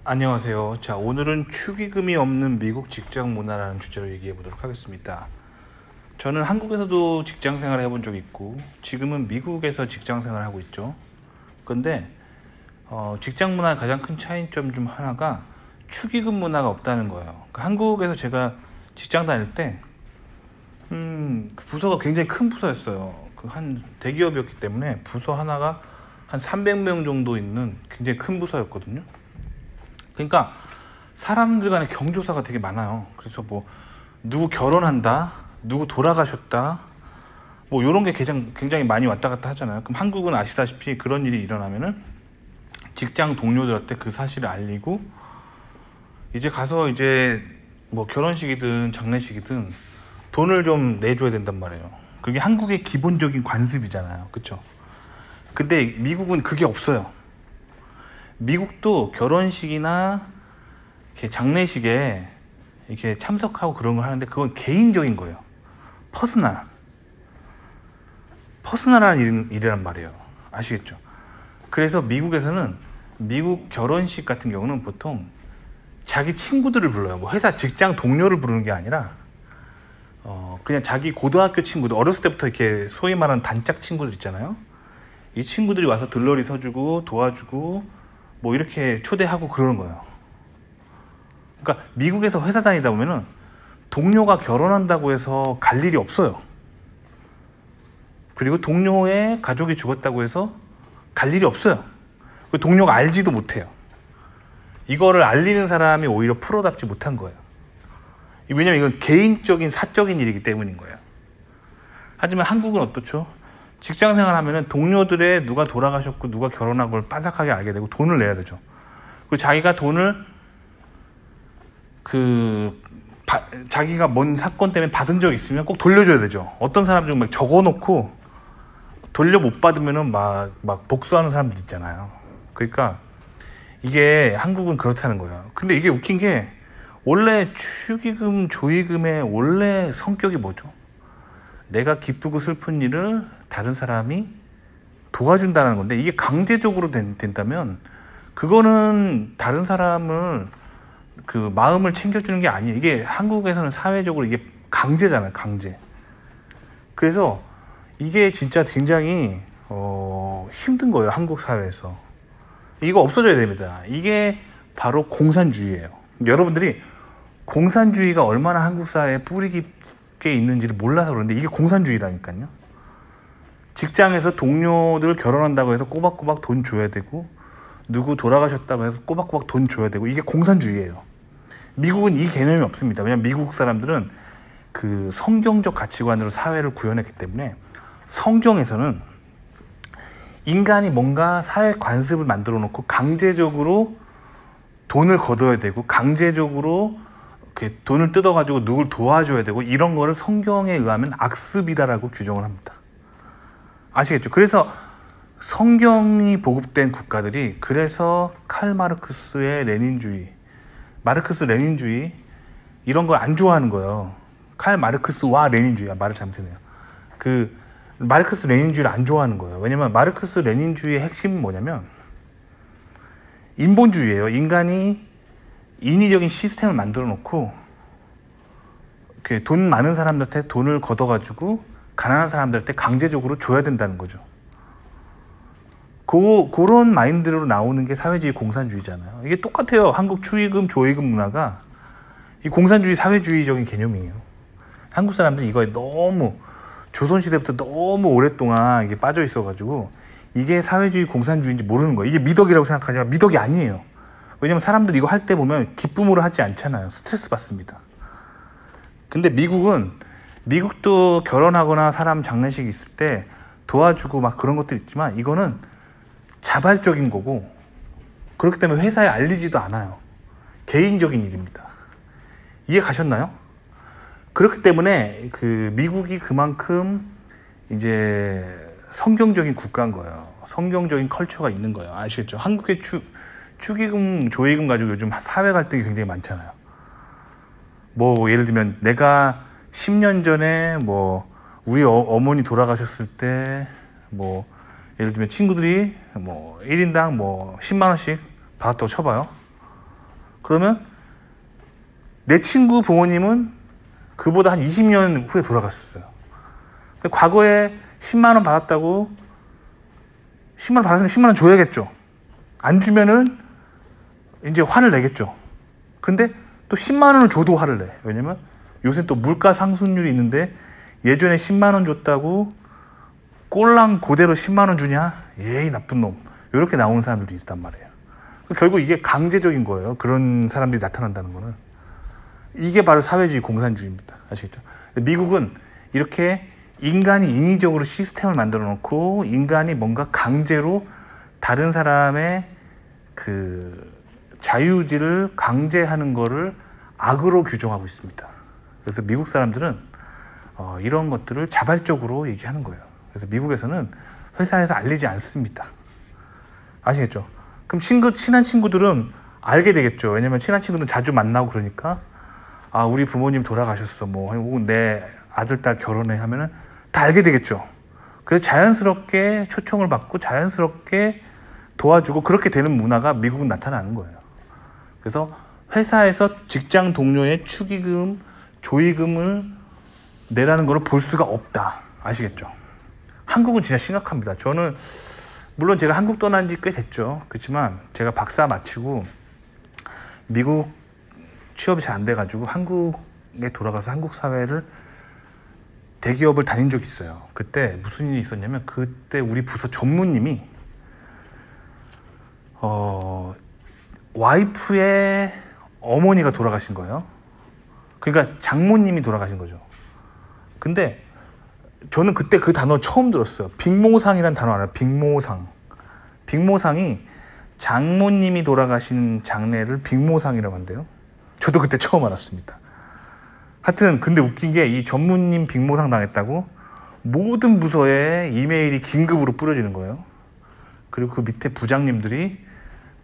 안녕하세요. 자, 오늘은 축의금이 없는 미국 직장 문화라는 주제로 얘기해 보도록 하겠습니다. 저는 한국에서도 직장 생활을 해본 적이 있고, 지금은 미국에서 직장 생활을 하고 있죠. 근데 직장 문화의 가장 큰 차이점 중 하나가 축의금 문화가 없다는 거예요. 그러니까 한국에서 제가 직장 다닐 때, 그 부서가 굉장히 큰 부서였어요. 그 한 대기업이었기 때문에 부서 하나가 한 300명 정도 있는 굉장히 큰 부서였거든요. 그러니까 사람들 간의 경조사가 되게 많아요. 그래서 뭐 누구 결혼한다, 누구 돌아가셨다, 뭐 이런 게 굉장히 많이 왔다 갔다 하잖아요. 그럼 한국은 아시다시피 그런 일이 일어나면은 직장 동료들한테 그 사실을 알리고 이제 가서 이제 뭐 결혼식이든 장례식이든 돈을 좀 내줘야 된단 말이에요. 그게 한국의 기본적인 관습이잖아요. 그쵸? 근데 미국은 그게 없어요. 미국도 결혼식이나 이렇게 장례식에 이렇게 참석하고 그런 걸 하는데 그건 개인적인 거예요. 퍼스널한 일이란 말이에요. 아시겠죠? 그래서 미국에서는 미국 결혼식 같은 경우는 보통 자기 친구들을 불러요. 뭐 회사 직장 동료를 부르는 게 아니라 그냥 자기 고등학교 친구들, 어렸을 때부터 이렇게 소위 말하는 단짝 친구들 있잖아요. 이 친구들이 와서 들러리 서주고 도와주고 뭐 이렇게 초대하고 그러는 거예요. 그러니까 미국에서 회사 다니다 보면은 동료가 결혼한다고 해서 갈 일이 없어요. 그리고 동료의 가족이 죽었다고 해서 갈 일이 없어요. 그 동료가 알지도 못해요. 이거를 알리는 사람이 오히려 프로답지 못한 거예요. 왜냐면 이건 개인적인 사적인 일이기 때문인 거예요. 하지만 한국은 어떻죠? 직장 생활 하면은 동료들의 누가 돌아가셨고 누가 결혼한 걸 빠삭하게 알게 되고 돈을 내야 되죠. 그리고 자기가 돈을 자기가 뭔 사건 때문에 받은 적 있으면 꼭 돌려줘야 되죠. 어떤 사람들은 막 적어놓고 돌려 못 받으면은 막 복수하는 사람들 있잖아요. 그러니까 이게 한국은 그렇다는 거예요. 근데 이게 웃긴 게 원래 축의금, 조의금의 원래 성격이 뭐죠? 내가 기쁘고 슬픈 일을 다른 사람이 도와준다는 건데 이게 강제적으로 된다면 그거는 다른 사람을 그 마음을 챙겨주는 게 아니에요. 이게 한국에서는 사회적으로 이게 강제잖아요. 강제. 그래서 이게 진짜 굉장히 힘든 거예요. 한국 사회에서. 이거 없어져야 됩니다. 이게 바로 공산주의예요. 여러분들이 공산주의가 얼마나 한국 사회에 뿌리 깊게 있는지를 몰라서 그런데 이게 공산주의라니까요. 직장에서 동료들 결혼한다고 해서 꼬박꼬박 돈 줘야 되고 누구 돌아가셨다고 해서 꼬박꼬박 돈 줘야 되고 이게 공산주의예요. 미국은 이 개념이 없습니다. 왜냐하면 미국 사람들은 그 성경적 가치관으로 사회를 구현했기 때문에 성경에서는 인간이 뭔가 사회 관습을 만들어 놓고 강제적으로 돈을 거둬야 되고 강제적으로 돈을 뜯어가지고 누굴 도와줘야 되고 이런 거를 성경에 의하면 악습이다라고 규정을 합니다. 아시겠죠? 그래서 성경이 보급된 국가들이 그래서 칼 마르크스의 마르크스 레닌주의 이런 걸 안 좋아하는 거예요. 칼 마르크스와 레닌주의, 말을 잘못했네요. 그 마르크스 레닌주의를 안 좋아하는 거예요. 왜냐면 마르크스 레닌주의의 핵심은 뭐냐면 인본주의예요. 인간이 인위적인 시스템을 만들어 놓고 돈 많은 사람들한테 돈을 걷어가지고 가난한 사람들한테 강제적으로 줘야 된다는 거죠. 그런 마인드로 나오는 게 사회주의 공산주의잖아요. 이게 똑같아요. 한국 축의금, 조의금 문화가 이 공산주의 사회주의적인 개념이에요. 한국 사람들이 이거에 너무 조선시대부터 너무 오랫동안 이게 빠져 있어가지고 이게 사회주의 공산주의인지 모르는 거예요. 이게 미덕이라고 생각하지만 미덕이 아니에요. 왜냐면 사람들이 이거 할 때 보면 기쁨으로 하지 않잖아요. 스트레스 받습니다. 근데 미국도 결혼하거나 사람 장례식 있을 때 도와주고 막 그런 것들 있지만 이거는 자발적인 거고 그렇기 때문에 회사에 알리지도 않아요. 개인적인 일입니다. 이해 가셨나요? 그렇기 때문에 그 미국이 그만큼 이제 성경적인 국가인 거예요. 성경적인 컬처가 있는 거예요. 아시겠죠? 한국의 축의금, 조의금 가지고 요즘 사회 갈등이 굉장히 많잖아요. 뭐 예를 들면 내가 10년 전에 뭐 우리 어머니 돌아가셨을 때 뭐 예를 들면 친구들이 뭐 1인당 뭐 10만 원씩 받았다고 쳐봐요. 그러면 내 친구 부모님은 그보다 한 20년 후에 돌아갔어요. 과거에 10만 원 받았다고 10만 원 받았으면 10만 원 줘야겠죠. 안 주면은 이제 화를 내겠죠. 근데 또 10만 원을 줘도 화를 내. 왜냐면 요새 또 물가 상승률이 있는데 예전에 10만 원 줬다고 꼴랑 그대로 10만 원 주냐? 예이 나쁜 놈. 이렇게 나오는 사람들도 있단 말이에요. 결국 이게 강제적인 거예요. 그런 사람들이 나타난다는 거는. 이게 바로 사회주의 공산주의입니다. 아시겠죠? 미국은 이렇게 인간이 인위적으로 시스템을 만들어 놓고 인간이 뭔가 강제로 다른 사람의 그 자유의지를 강제하는 거를 악으로 규정하고 있습니다. 그래서 미국 사람들은 이런 것들을 자발적으로 얘기하는 거예요. 그래서 미국에서는 회사에서 알리지 않습니다. 아시겠죠? 그럼 친한 친구들은 알게 되겠죠. 왜냐면 친한 친구들은 자주 만나고 그러니까 아 우리 부모님 돌아가셨어 뭐 혹은 내 아들 딸 결혼해 하면은 다 알게 되겠죠. 그래서 자연스럽게 초청을 받고 자연스럽게 도와주고 그렇게 되는 문화가 미국은 나타나는 거예요. 그래서 회사에서 직장 동료의 축의금, 조의금을 내라는 걸 볼 수가 없다. 아시겠죠? 한국은 진짜 심각합니다. 저는 물론 제가 한국 떠난 지 꽤 됐죠. 그렇지만 제가 박사 마치고 미국 취업이 잘 안 돼가지고 한국에 돌아가서 한국 사회를 대기업을 다닌 적이 있어요. 그때 무슨 일이 있었냐면 그때 우리 부서 전무님이 와이프의 어머니가 돌아가신 거예요. 그러니까 장모님이 돌아가신 거죠. 근데 저는 그때 그 단어 처음 들었어요. 빅모상이라는 단어 알아요? 빅모상. 빅모상이 장모님이 돌아가신 장례를 빅모상이라고 한대요. 저도 그때 처음 알았습니다. 하여튼 근데 웃긴 게 이 전무님 빅모상 당했다고 모든 부서에 이메일이 긴급으로 뿌려지는 거예요. 그리고 그 밑에 부장님들이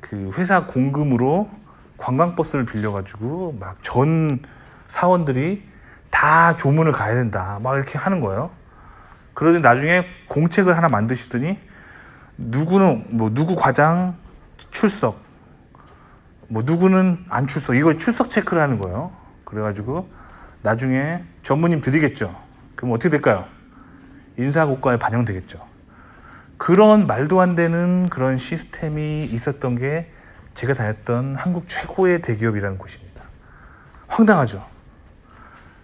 그 회사 공금으로 관광버스를 빌려가지고 막 전 사원들이 다 조문을 가야 된다 막 이렇게 하는 거예요. 그러더니 나중에 공책을 하나 만드시더니 누구는 뭐 누구 과장 출석 뭐 누구는 안 출석 이걸 출석 체크를 하는 거예요. 그래가지고 나중에 전무님 드리겠죠. 그럼 어떻게 될까요? 인사고과에 반영되겠죠. 그런 말도 안 되는 그런 시스템이 있었던 게 제가 다녔던 한국 최고의 대기업이라는 곳입니다. 황당하죠.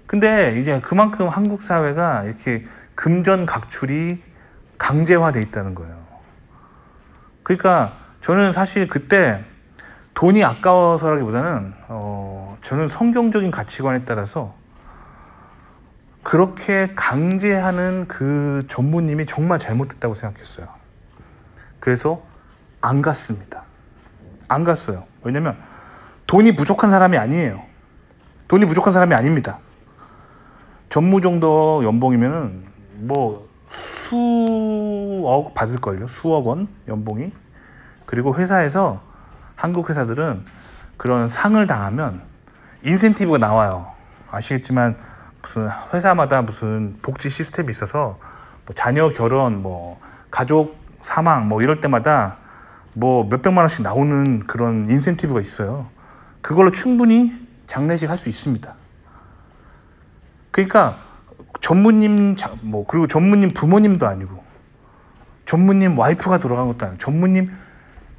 근데 이제 그만큼 한국 사회가 이렇게 금전각출이 강제화돼 있다는 거예요. 그러니까 저는 사실 그때 돈이 아까워서라기보다는 저는 성경적인 가치관에 따라서 그렇게 강제하는 그 전무님이 정말 잘못됐다고 생각했어요. 그래서 안 갔습니다. 안 갔어요. 왜냐면 돈이 부족한 사람이 아니에요. 돈이 부족한 사람이 아닙니다. 전무 정도 연봉이면은 뭐 수억 받을걸요. 수억 원 연봉이. 그리고 회사에서 한국 회사들은 그런 상을 당하면 인센티브가 나와요. 아시겠지만 무슨 회사마다 무슨 복지 시스템이 있어서 뭐 자녀 결혼, 뭐 가족 사망, 뭐 이럴 때마다 뭐 몇백만 원씩 나오는 그런 인센티브가 있어요. 그걸로 충분히 장례식 할 수 있습니다. 그러니까 전무님 뭐 그리고 전무님 부모님도 아니고 전무님 와이프가 돌아간 것도 아니고 전무님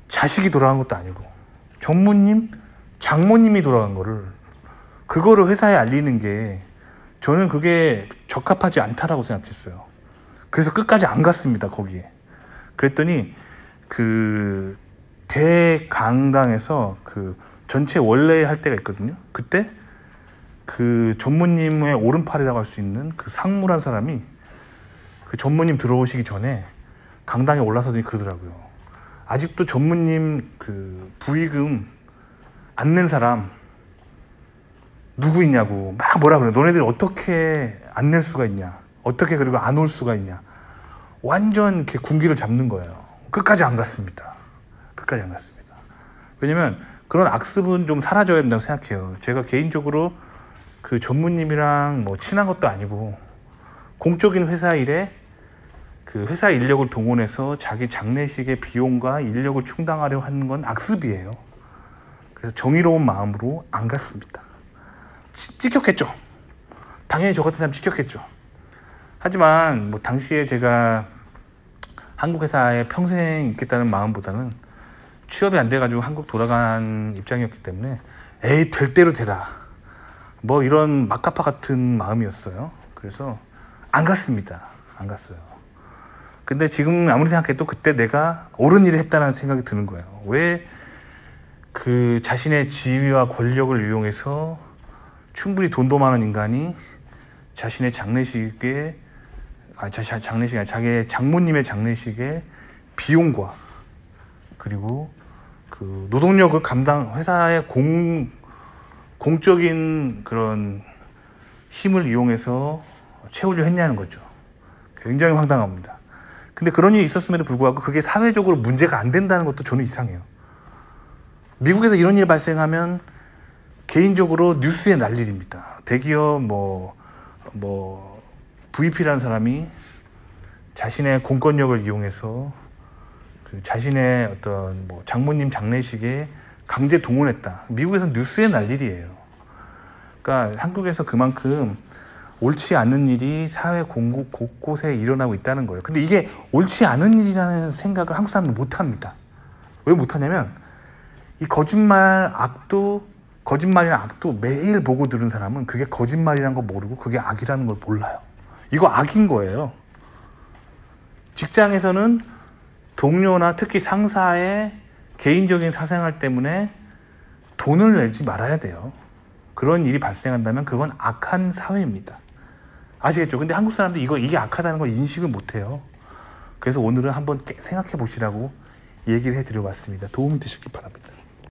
자식이 돌아간 것도 아니고 전무님 장모님이 돌아간 거를 그거를 회사에 알리는 게 저는 그게 적합하지 않다라고 생각했어요. 그래서 끝까지 안 갔습니다. 거기에. 그랬더니 그 대강당에서 그 전체 원래 할 때가 있거든요. 그때 그 전무님의 오른팔이라고 할 수 있는 그 상무란 사람이 그 전무님 들어오시기 전에 강당에 올라서더니 그러더라고요. 아직도 전무님 그 부의금 안 낸 사람 누구 있냐고 막 뭐라 그래. 너네들이 어떻게 안 낼 수가 있냐. 어떻게 그리고 안 올 수가 있냐. 완전 이렇게 군기를 잡는 거예요. 끝까지 안 갔습니다. 끝까지 안 갔습니다. 왜냐면 그런 악습은 좀 사라져야 된다고 생각해요. 제가 개인적으로 그 전무님이랑 뭐 친한 것도 아니고 공적인 회사 일에 그 회사 인력을 동원해서 자기 장례식의 비용과 인력을 충당하려 하는 건 악습이에요. 그래서 정의로운 마음으로 안 갔습니다. 찍혔겠죠. 당연히 저 같은 사람 찍혔겠죠. 하지만 뭐 당시에 제가 한국 회사에 평생 있겠다는 마음보다는 취업이 안 돼가지고 한국 돌아간 입장이었기 때문에 에이 될 대로 되라 뭐 이런 막가파 같은 마음이었어요. 그래서 안 갔습니다. 안 갔어요. 근데 지금 아무리 생각해도 그때 내가 옳은 일을 했다는 생각이 드는 거예요. 왜 그 자신의 지위와 권력을 이용해서 충분히 돈도 많은 인간이 자신의 장례식에 장례식이 아니라 자기의 장모님의 장례식에 비용과 그리고 그 노동력을 회사의 공적인 그런 힘을 이용해서 채우려 했냐는 거죠. 굉장히 황당합니다. 근데 그런 일이 있었음에도 불구하고 그게 사회적으로 문제가 안 된다는 것도 저는 이상해요. 미국에서 이런 일이 발생하면 개인적으로 뉴스에 날 일입니다. 대기업 VP라는 사람이 자신의 공권력을 이용해서 그 자신의 어떤 장모님 장례식에 강제 동원했다. 미국에서는 뉴스에 날 일이에요. 그러니까 한국에서 그만큼 옳지 않은 일이 사회 곳곳에 일어나고 있다는 거예요. 근데 이게 옳지 않은 일이라는 생각을 한국 사람들은 못합니다. 왜 못하냐면 이 거짓말이나 악도 매일 보고 들은 사람은 그게 거짓말이라는 거 모르고 그게 악이라는 걸 몰라요. 이거 악인 거예요. 직장에서는 동료나 특히 상사의 개인적인 사생활 때문에 돈을 내지 말아야 돼요. 그런 일이 발생한다면 그건 악한 사회입니다. 아시겠죠? 근데 한국 사람들이 이게 악하다는 걸 인식을 못해요. 그래서 오늘은 한번 생각해 보시라고 얘기를 해드려 봤습니다. 도움이 되셨길 바랍니다.